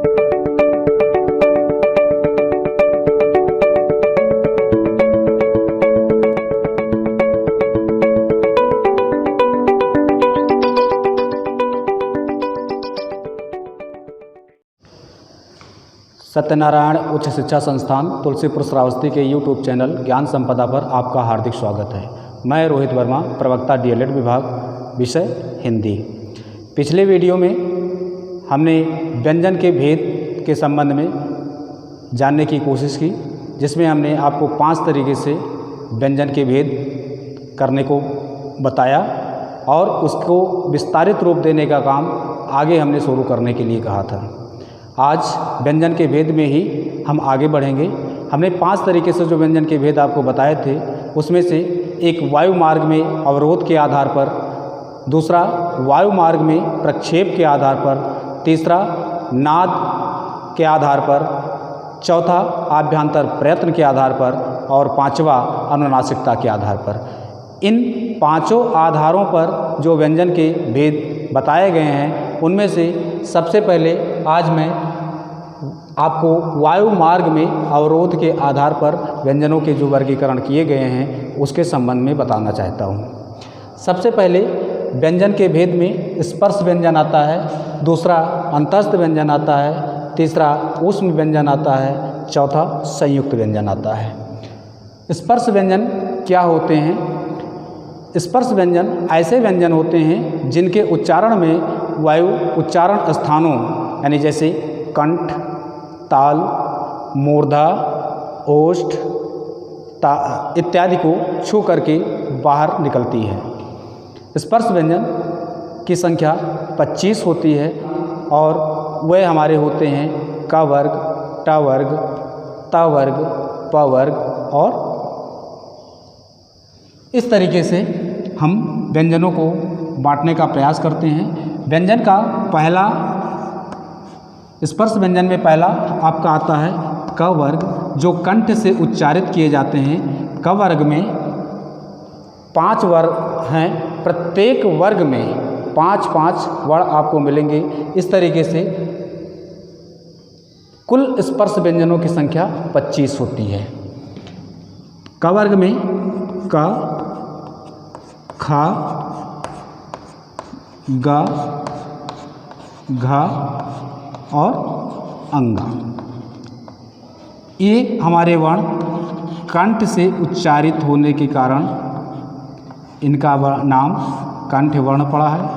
सत्यनारायण उच्च शिक्षा संस्थान तुलसीपुर श्रावस्ती के यूट्यूब चैनल ज्ञान संपदा पर आपका हार्दिक स्वागत है। मैं रोहित वर्मा, प्रवक्ता डीएलएड विभाग, विषय हिंदी। पिछले वीडियो में हमने व्यंजन के भेद के संबंध में जानने की कोशिश की, जिसमें हमने आपको 5 तरीके से व्यंजन के भेद करने को बताया और उसको विस्तारित रूप देने का काम आगे हमने शुरू करने के लिए कहा था। आज व्यंजन के भेद में ही हम आगे बढ़ेंगे। हमने 5 तरीके से जो व्यंजन के भेद आपको बताए थे, उसमें से एक वायु मार्ग में अवरोध के आधार पर, दूसरा वायु मार्ग में प्रक्षेप के आधार पर, तीसरा नाद के आधार पर, चौथा आभ्यंतर प्रयत्न के आधार पर और पांचवा अनुनासिकता के आधार पर। इन 5 आधारों पर जो व्यंजन के भेद बताए गए हैं, उनमें से सबसे पहले आज मैं आपको वायु मार्ग में अवरोध के आधार पर व्यंजनों के जो वर्गीकरण किए गए हैं उसके संबंध में बताना चाहता हूँ। सबसे पहले व्यंजन के भेद में स्पर्श व्यंजन आता है, दूसरा अंतस्थ व्यंजन आता है, तीसरा ऊष्म व्यंजन आता है, चौथा संयुक्त व्यंजन आता है। स्पर्श व्यंजन क्या होते हैं? स्पर्श व्यंजन ऐसे व्यंजन होते हैं जिनके उच्चारण में वायु उच्चारण स्थानों यानी जैसे कंठ, ताल, मूर्धा, ओष्ठ इत्यादि को छू करके बाहर निकलती है। स्पर्श व्यंजन की संख्या 25 होती है और वे हमारे होते हैं क वर्ग, ट वर्ग, त वर्ग, प वर्ग और इस तरीके से हम व्यंजनों को बांटने का प्रयास करते हैं। व्यंजन का पहला स्पर्श व्यंजन में पहला आपका आता है क वर्ग, जो कंठ से उच्चारित किए जाते हैं। क वर्ग में 5 वर्ग हैं, प्रत्येक वर्ग में 5-5 वर्ण आपको मिलेंगे। इस तरीके से कुल स्पर्श व्यंजनों की संख्या 25 होती है। क वर्ग में क, ख, ग, घ और अंगा। ये हमारे वर्ण कंठ से उच्चारित होने के कारण इनका नाम कंठ वर्ण पड़ा है।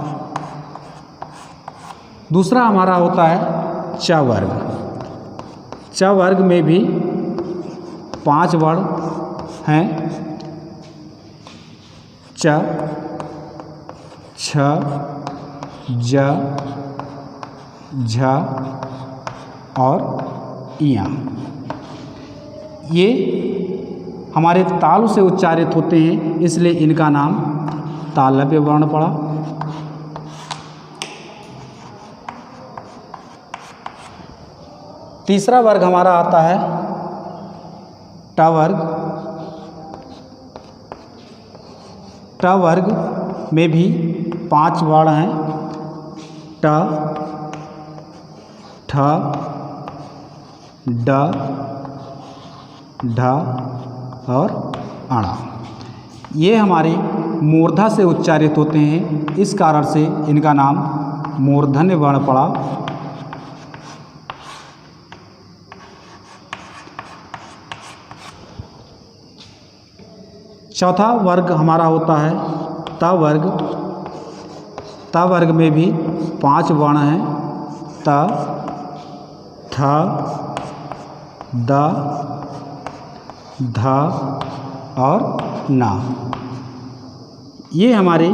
दूसरा हमारा होता है च वर्ग। च वर्ग में भी 5 वर्ण हैं। च, छ, ज, झ और इया। ये हमारे तालु से उच्चारित होते हैं, इसलिए इनका नाम तालव्य वर्ण पड़ा। तीसरा वर्ग हमारा आता है ट वर्ग। ट वर्ग में भी 5 वर्ण हैं। ट, ठ, ड, ढ और अण। ये हमारे मूर्धा से उच्चारित होते हैं, इस कारण से इनका नाम मूर्धन्य वर्ण पड़ा। चौथा वर्ग हमारा होता है त वर्ग। त वर्ग में भी 5 वर्ण हैं। त, थ, द, ध और न। ये हमारे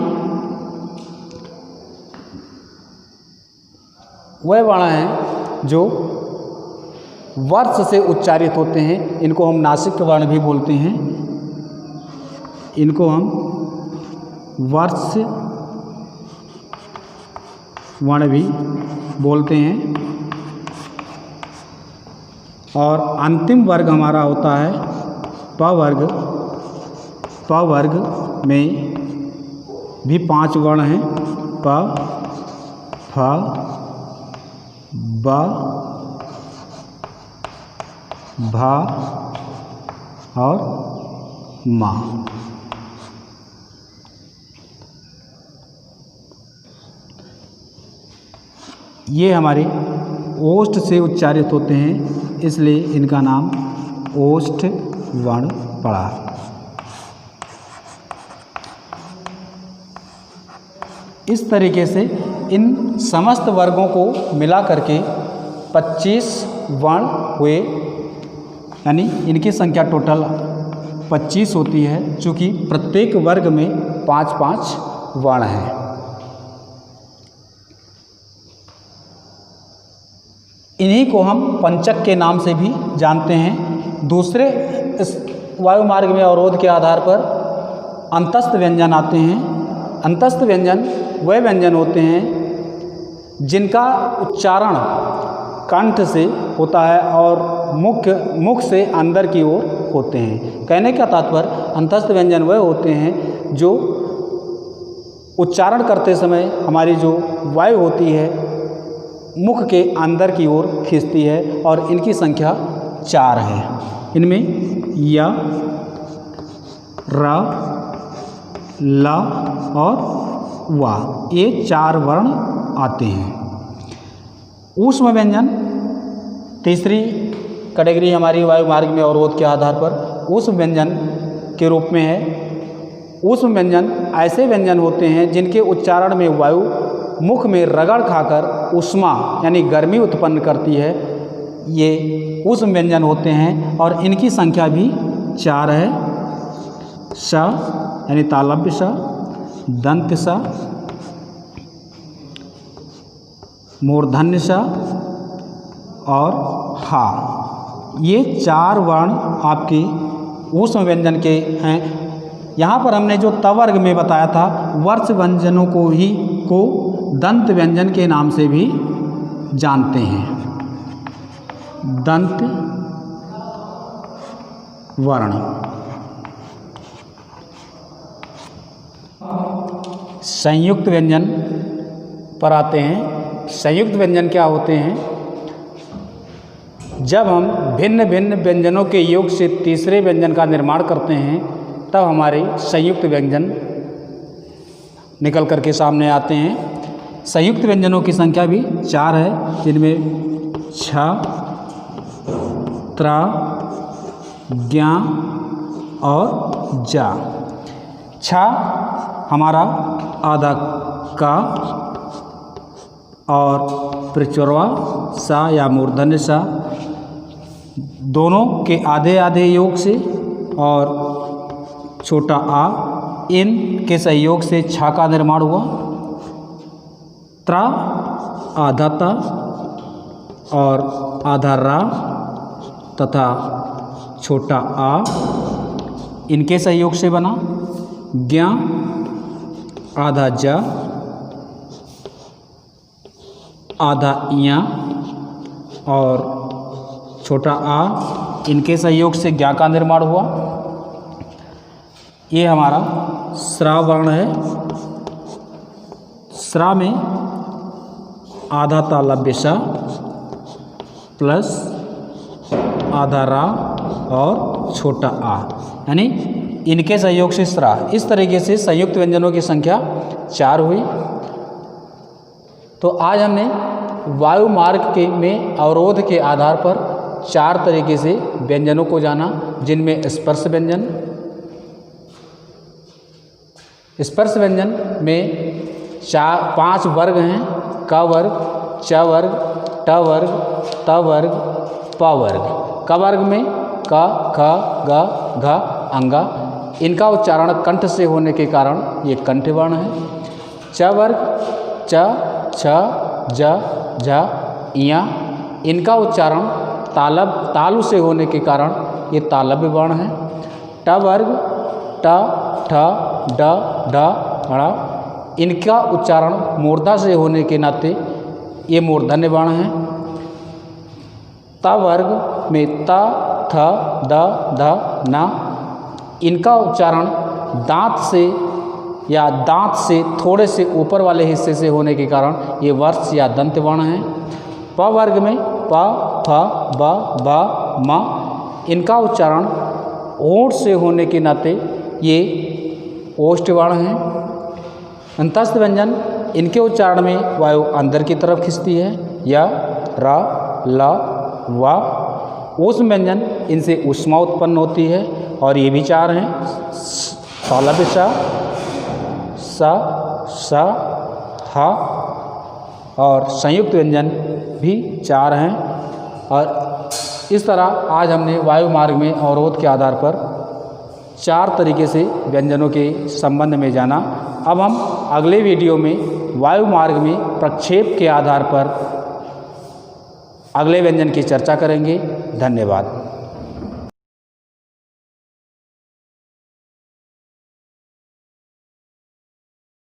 वह वर्ण हैं जो वर्ष से उच्चारित होते हैं। इनको हम नासिक वर्ण भी बोलते हैं। इनको हम वर्ष वर्ण भी बोलते हैं। और अंतिम वर्ग हमारा होता है प वर्ग। प वर्ग में भी 5 वर्ण हैं। प, फ, ब भा और मा। ये हमारे ओष्ठ से उच्चारित होते हैं, इसलिए इनका नाम ओष्ठ वर्ण पड़ा। इस तरीके से इन समस्त वर्गों को मिला करके 25 वर्ण हुए, यानी इनकी संख्या टोटल 25 होती है, चूँकि प्रत्येक वर्ग में 5-5 वर्ण हैं। इन्हीं को हम पंचक के नाम से भी जानते हैं। दूसरे इस वायु मार्ग में अवरोध के आधार पर अंतस्थ व्यंजन आते हैं। अंतस्थ व्यंजन वे व्यंजन होते हैं जिनका उच्चारण कंठ से होता है और मुख से अंदर की ओर होते हैं। कहने का तात्पर्य अंतस्थ व्यंजन वे होते हैं जो उच्चारण करते समय हमारी जो वायु होती है मुख के अंदर की ओर खींचती है, और इनकी संख्या 4 है। इनमें या, रा, ला और वा, ये 4 वर्ण आते हैं। ऊष्म व्यंजन तीसरी कैटेगरी हमारी वायु मार्ग में अवरोध के आधार पर ऊष्म व्यंजन के रूप में है। ऊष्म व्यंजन ऐसे व्यंजन होते हैं जिनके उच्चारण में वायु मुख में रगड़ खाकर ऊष्मा यानी गर्मी उत्पन्न करती है। ये ऊष्म व्यंजन होते हैं और इनकी संख्या भी 4 है। श यानी तालव्य श, दंत श, मूर्धन्य श और हा। ये 4 वर्ण आपके ऊष्म व्यंजन के हैं। यहाँ पर हमने जो तवर्ग में बताया था, वर्ष व्यंजनों को दंत व्यंजन के नाम से भी जानते हैं। दंत वर्ण। संयुक्त व्यंजन पर आते हैं। संयुक्त व्यंजन क्या होते हैं? जब हम भिन्न भिन्न व्यंजनों के योग से तीसरे व्यंजन का निर्माण करते हैं तब हमारे संयुक्त व्यंजन निकल करके सामने आते हैं। संयुक्त व्यंजनों की संख्या भी 4 है, जिनमें छ, त्रा, ज्ञा और जा। छ हमारा आधा का और प्रचुरवा सा या मूर्धन्य सा, दोनों के आधे आधे योग से और छोटा आ, इन के सहयोग से छा का निर्माण हुआ। त्रा आधा ता और आधा रा तथा छोटा आ, इनके सहयोग से बना। ज्ञा आधा जा, आधा इया और छोटा आ, इनके सहयोग से ज्ञा का निर्माण हुआ। ये हमारा स्रा वर्ण है। स्रा में आधा तालव्य सा प्लस आधा रा और छोटा आ, यानी इनके सहयोग से स्रा। इस तरीके से संयुक्त व्यंजनों की संख्या 4 हुई। तो आज हमने वायु मार्ग के में अवरोध के आधार पर 4 तरीके से व्यंजनों को जाना, जिनमें स्पर्श व्यंजन। स्पर्श व्यंजन में 5 वर्ग हैं। क वर्ग, च वर्ग, ट वर्ग, त वर्ग, प वर्ग। क वर्ग में क, ख, ग, घ, अंगा, इनका उच्चारण कंठ से होने के कारण ये कंठ वर्ण है। च वर्ग च, छ, ज, झ, इया, इनका उच्चारण तालु से होने के कारण ये तालव्य वर्ण है। ट वर्ग ट, ठ, ड, ढ, ढ़, इनका उच्चारण मूर्धा से होने के नाते ये मूर्धन्य वर्ण है। त वर्ग में त, थ, द, ध, न, इनका उच्चारण दांत से थोड़े से ऊपर वाले हिस्से से होने के कारण ये वर्ष या दंत वर्ण है। प वर्ग में प, फ, ब, भ, म, इनका उच्चारण ओठ से होने के नाते ये ओष्ठ वर्ण हैं। अंतस्थ व्यंजन, इनके उच्चारण में वायु अंदर की तरफ खिंचती है, या र, ल, व। ऊष्म व्यंजन, इनसे ऊष्मा उत्पन्न होती है और ये भी 4 हैं, सौलभ स, स, ह, और संयुक्त व्यंजन भी 4 हैं। और इस तरह आज हमने वायु मार्ग में अवरोध के आधार पर 4 तरीके से व्यंजनों के संबंध में जाना। अब हम अगले वीडियो में वायु मार्ग में प्रक्षेप के आधार पर अगले व्यंजन की चर्चा करेंगे। धन्यवाद।